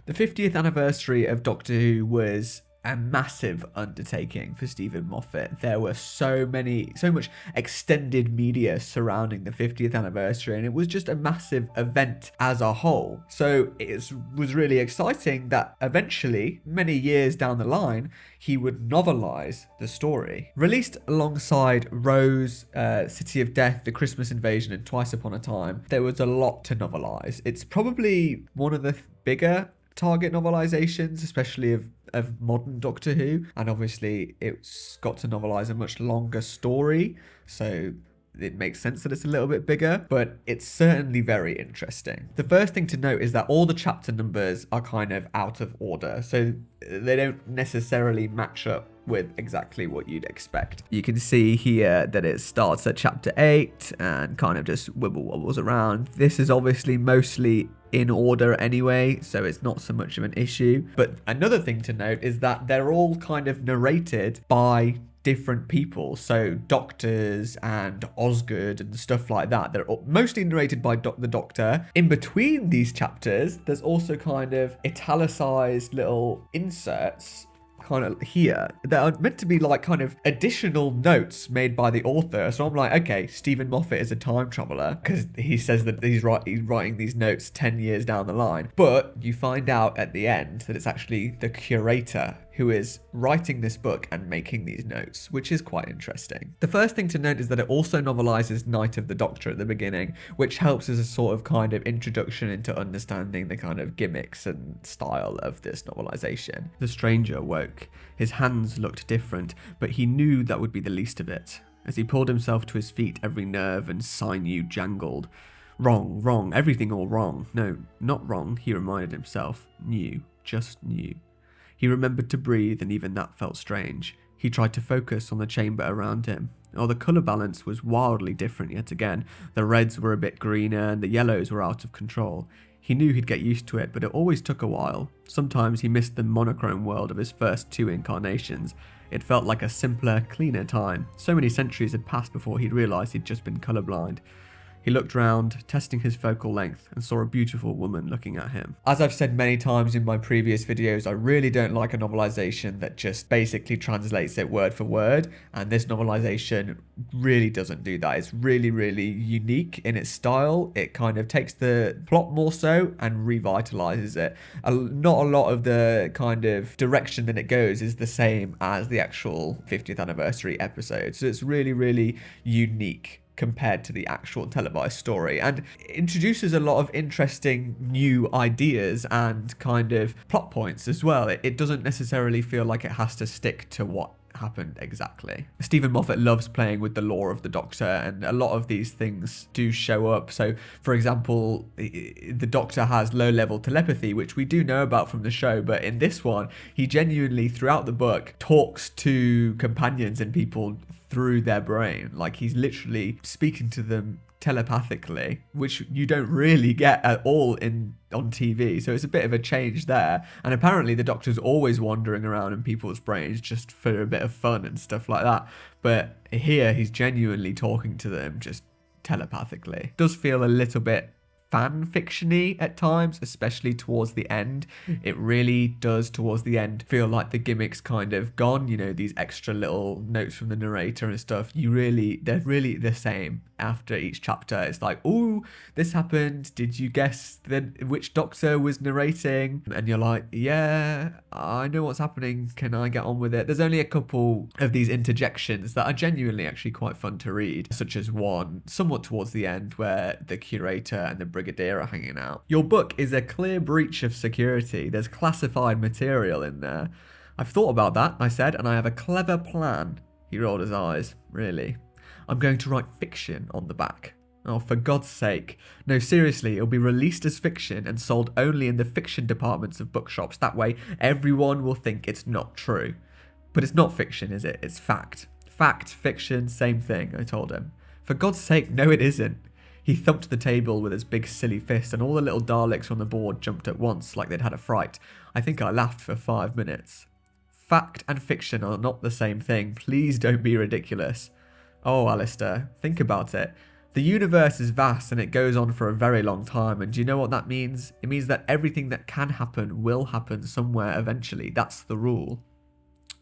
The 50th anniversary of Doctor Who was a massive undertaking for Stephen Moffat. There were so much extended media surrounding the 50th anniversary, and it was just a massive event as a whole. So it was really exciting that eventually, many years down the line, he would novelise the story. Released alongside Rose, City of Death, The Christmas Invasion, and Twice Upon a Time, there was a lot to novelise. It's probably one of the bigger target novelizations, especially of modern Doctor Who, and obviously it's got to novelize a much longer story, so it makes sense that it's a little bit bigger, but it's certainly very interesting. The first thing to note is that all the chapter numbers are kind of out of order, so they don't necessarily match up with exactly what you'd expect. You can see here that it starts at chapter 8 and kind of just wibble wobbles around. This is obviously mostly in order anyway, so it's not so much of an issue. But another thing to note is that they're all kind of narrated by different people, so doctors and Osgood and stuff like that. They're mostly narrated by the Doctor. In between these chapters, there's also kind of italicized little inserts kind of here that are meant to be like kind of additional notes made by the author. So I'm like, okay, Stephen Moffat is a time traveler because he says that he's writing these notes 10 years down the line. But you find out at the end that it's actually the curator who is writing this book and making these notes, which is quite interesting. The first thing to note is that it also novelizes Night of the Doctor at the beginning, which helps as a sort of kind of introduction into understanding the kind of gimmicks and style of this novelization. The stranger woke. His hands looked different, but he knew that would be the least of it. As he pulled himself to his feet, every nerve and sinew jangled. Wrong, wrong, everything all wrong. No, not wrong, he reminded himself. New, just new. He remembered to breathe, and even that felt strange. He tried to focus on the chamber around him. Oh, the colour balance was wildly different yet again. The reds were a bit greener, and the yellows were out of control. He knew he'd get used to it, but it always took a while. Sometimes he missed the monochrome world of his first 2 incarnations. It felt like a simpler, cleaner time. So many centuries had passed before he'd realised he'd just been colourblind. He looked round, testing his focal length, and saw a beautiful woman looking at him. As I've said many times in my previous videos, I really don't like a novelization that just basically translates it word for word, and this novelization really doesn't do that. It's really, really unique in its style. It kind of takes the plot more so and revitalizes it. Not a lot of the kind of direction that it goes is the same as the actual 50th anniversary episode, so it's really, really unique compared to the actual televised story, and introduces a lot of interesting new ideas and kind of plot points as well. It doesn't necessarily feel like it has to stick to what happened exactly. Stephen Moffat loves playing with the lore of the Doctor, and a lot of these things do show up. So, for example, the Doctor has low-level telepathy, which we do know about from the show, but in this one, he genuinely, throughout the book, talks to companions and people through their brain. Like, he's literally speaking to them telepathically, which you don't really get at all on TV, so it's a bit of a change there. And apparently the Doctor's always wandering around in people's brains just for a bit of fun and stuff like that, but here he's genuinely talking to them just telepathically. It does feel a little bit fan fiction-y at times, especially towards the end. It really does towards the end feel like the gimmick's kind of gone, you know, these extra little notes from the narrator and stuff. They're really the same after each chapter. It's like, oh, this happened, did you guess which Doctor was narrating? And you're like, yeah, I know what's happening, can I get on with it? There's only a couple of these interjections that are genuinely actually quite fun to read, such as one somewhat towards the end where the curator and the Brigadier are hanging out. Your book is a clear breach of security. There's classified material in there. I've thought about that, I said, and I have a clever plan. He rolled his eyes. Really? I'm going to write fiction on the back. Oh, for God's sake. No, seriously, it'll be released as fiction and sold only in the fiction departments of bookshops. That way, everyone will think it's not true. But it's not fiction, is it? It's fact. Fact, fiction, same thing, I told him. For God's sake, no it isn't. He thumped the table with his big silly fist, and all the little Daleks on the board jumped at once like they'd had a fright. I think I laughed for 5 minutes. Fact and fiction are not the same thing. Please don't be ridiculous. Oh, Alistair, think about it. The universe is vast and it goes on for a very long time. And do you know what that means? It means that everything that can happen will happen somewhere eventually. That's the rule.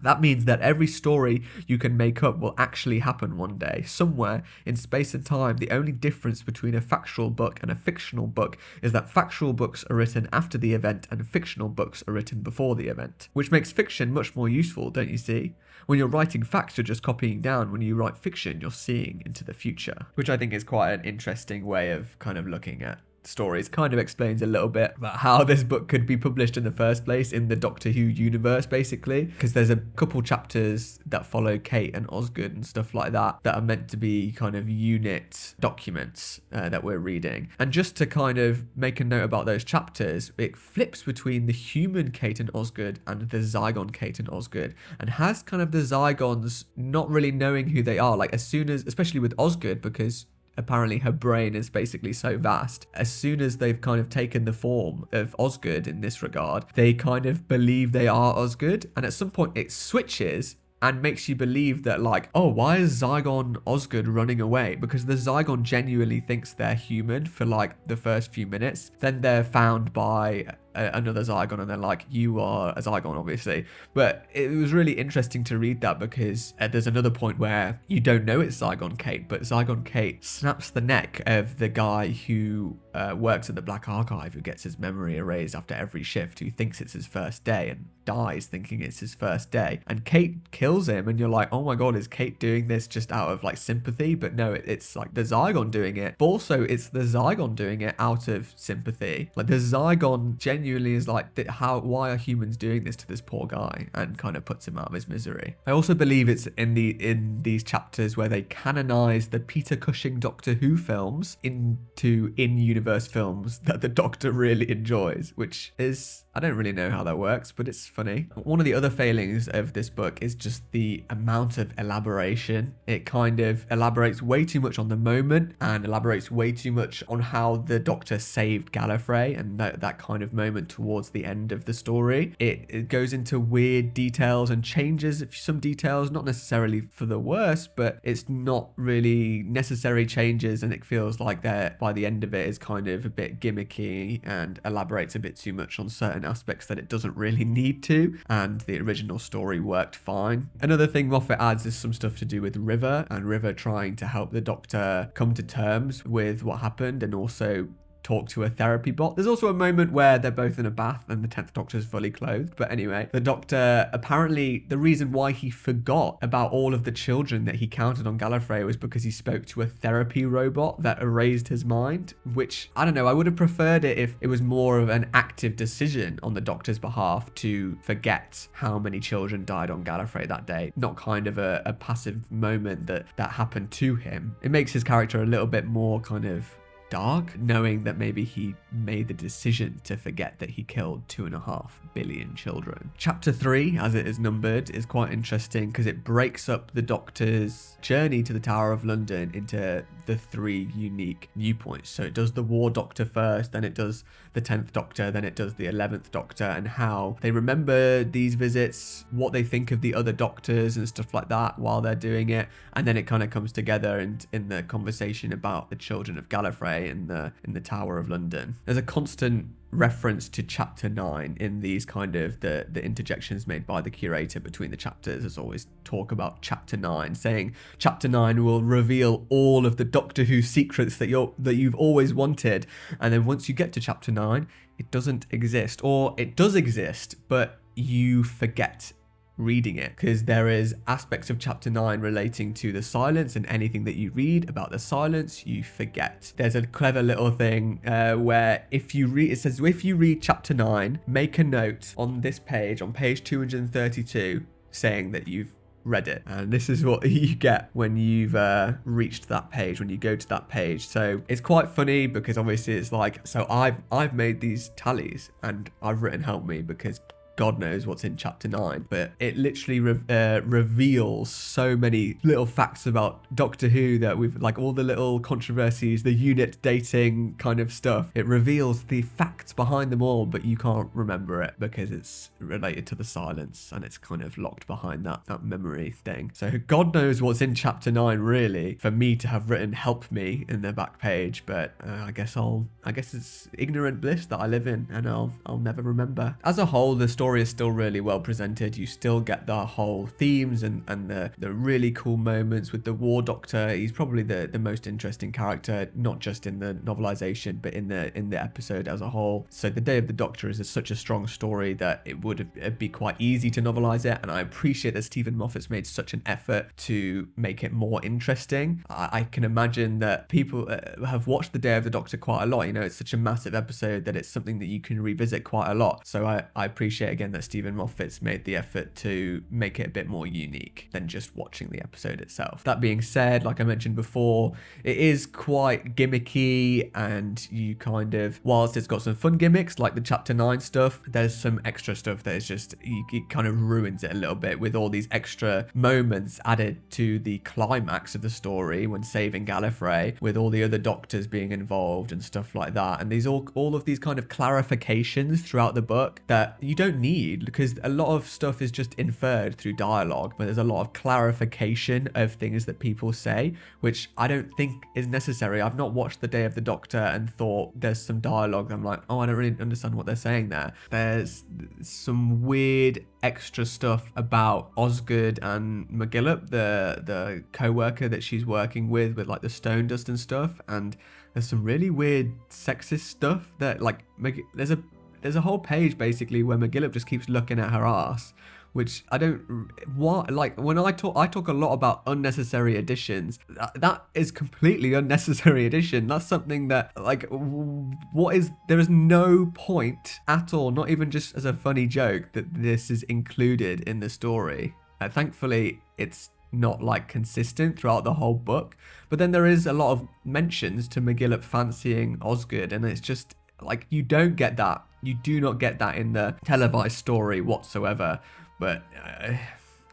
That means that every story you can make up will actually happen one day, somewhere in space and time. The only difference between a factual book and a fictional book is that factual books are written after the event and fictional books are written before the event, which makes fiction much more useful, don't you see? When you're writing facts, you're just copying down. When you write fiction, you're seeing into the future, which I think is quite an interesting way of kind of looking at stories. Kind of explains a little bit about how this book could be published in the first place in the Doctor Who universe, basically, because there's a couple chapters that follow Kate and Osgood and stuff like that that are meant to be kind of unit documents that we're reading. And just to kind of make a note about those chapters, it flips between the human Kate and Osgood and the Zygon Kate and Osgood, and has kind of the Zygons not really knowing who they are, like as soon as, especially with Osgood, because apparently her brain is basically so vast. As soon as they've kind of taken the form of Osgood in this regard, they kind of believe they are Osgood. And at some point it switches and makes you believe that, like, oh, why is Zygon Osgood running away? Because the Zygon genuinely thinks they're human for like the first few minutes. Then they're found by another Zygon and they're like, you are a Zygon, obviously. But it was really interesting to read that because there's another point where you don't know it's Zygon Kate, but Zygon Kate snaps the neck of the guy who works at the Black Archive, who gets his memory erased after every shift, who thinks it's his first day and dies thinking it's his first day. And Kate kills him and you're like, oh my god, is Kate doing this just out of like sympathy? But no, it's like the Zygon doing it, but also it's the Zygon doing it out of sympathy. Like the Zygon genuinely is like, why are humans doing this to this poor guy, and kind of puts him out of his misery. I also believe it's in these chapters where they canonize the Peter Cushing Doctor Who films into in-universe films that the Doctor really enjoys, which is, I don't really know how that works, but it's funny. One of the other failings of this book is just the amount of elaboration. It kind of elaborates way too much on the moment and elaborates way too much on how the Doctor saved Gallifrey, and that kind of moment towards the end of the story. It goes into weird details and changes some details, not necessarily for the worse, but it's not really necessary changes, and it feels like that by the end of it is kind of a bit gimmicky and elaborates a bit too much on certain aspects that it doesn't really need to, and the original story worked fine. Another thing Moffat adds is some stuff to do with River, and River trying to help the Doctor come to terms with what happened and also talk to a therapy bot. There's also a moment where they're both in a bath and the 10th Doctor is fully clothed. But anyway, the Doctor, apparently the reason why he forgot about all of the children that he counted on Gallifrey was because he spoke to a therapy robot that erased his mind, which, I don't know, I would have preferred it if it was more of an active decision on the Doctor's behalf to forget how many children died on Gallifrey that day, not kind of a passive moment that happened to him. It makes his character a little bit more kind of dark, knowing that maybe he made the decision to forget that he killed 2.5 billion children. Chapter 3, as it is numbered, is quite interesting because it breaks up the Doctor's journey to the Tower of London into the 3 unique viewpoints. So it does the War Doctor first, then it does the 10th Doctor, then it does the 11th Doctor, and how they remember these visits, what they think of the other Doctors and stuff like that while they're doing it, and then it kind of comes together and in the conversation about the children of Gallifrey in the Tower of London. There's a constant reference to chapter 9 in these kind of the interjections made by the curator between the chapters. There's always talk about chapter 9, saying chapter 9 will reveal all of the Doctor Who secrets that you've always wanted, and then once you get to chapter 9 it doesn't exist, or it does exist but you forget reading it, because there is aspects of chapter 9 relating to the silence, and anything that you read about the silence you forget. There's a clever little thing where if you read chapter 9, make a note on this page, on page 232, saying that you've read it, and this is what you get when you've reached that page, when you go to that page. So it's quite funny because obviously it's like, so I've made these tallies and I've written help me because God knows what's in chapter 9, but it literally reveals so many little facts about Doctor Who that we've, like, all the little controversies, the unit dating kind of stuff. It reveals the facts behind them all, but you can't remember it because it's related to the silence and it's kind of locked behind that memory thing. So God knows what's in chapter 9, really, for me to have written "help me" in the back page, but I guess it's ignorant bliss that I live in, and I'll never remember. As a whole, the story is still really well presented. You still get the whole themes and the really cool moments with the War Doctor. He's probably the most interesting character, not just in the novelization, but in the episode as a whole. So the Day of the Doctor is such a strong story that it'd be quite easy to novelize it, and I appreciate that Stephen Moffat's made such an effort to make it more interesting. I can imagine that people have watched the Day of the Doctor quite a lot. You know, it's such a massive episode that it's something that you can revisit quite a lot. So I appreciate again that Stephen Moffat's made the effort to make it a bit more unique than just watching the episode itself. That being said, like I mentioned before, it is quite gimmicky, and you kind of, whilst it's got some fun gimmicks like the chapter 9 stuff, there's some extra stuff that is just, it kind of ruins it a little bit with all these extra moments added to the climax of the story when saving Gallifrey, with all the other doctors being involved and stuff like that. And these all of these kind of clarifications throughout the book that you don't need, because a lot of stuff is just inferred through dialogue, but there's a lot of clarification of things that people say, which I don't think is necessary. I've not watched The Day of the Doctor and thought there's some dialogue I'm like, oh, I don't really understand what they're saying there. There's some weird extra stuff about Osgood and McGillop, the co-worker that she's working with like the stone dust and stuff, and there's some really weird sexist stuff that, like, there's a whole page basically where McGillop just keeps looking at her ass, which I don't, what, like, when I talk a lot about unnecessary additions. That is completely unnecessary addition. That's something that, like, there is no point at all, not even just as a funny joke, that this is included in the story. Thankfully, it's not, like, consistent throughout the whole book, but then there is a lot of mentions to McGillop fancying Osgood, and it's just, like, you don't get that. You do not get that in the televised story whatsoever. But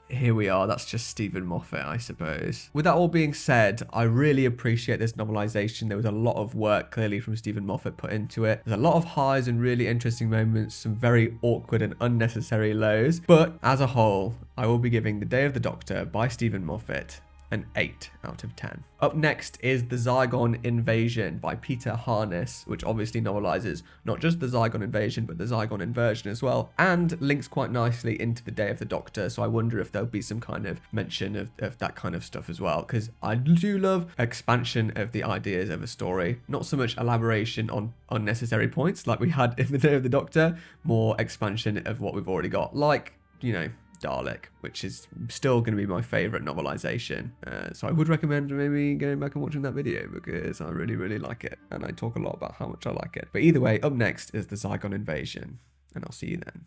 here we are. That's just Stephen Moffat, I suppose. With that all being said, I really appreciate this novelization. There was a lot of work clearly from Stephen Moffat put into it. There's a lot of highs and really interesting moments, some very awkward and unnecessary lows. But as a whole, I will be giving The Day of the Doctor by Stephen Moffat an 8 out of 10. Up next is The Zygon Invasion by Peter Harness, which obviously novelizes not just the Zygon invasion, but the Zygon inversion as well, and links quite nicely into The Day of the Doctor, so I wonder if there'll be some kind of mention of that kind of stuff as well, because I do love expansion of the ideas of a story, not so much elaboration on unnecessary points like we had in The Day of the Doctor, more expansion of what we've already got, like, you know, Dalek, which is still going to be my favorite novelization. So I would recommend maybe going back and watching that video, because I really, really like it. And I talk a lot about how much I like it. But either way, up next is the Zygon Invasion. And I'll see you then.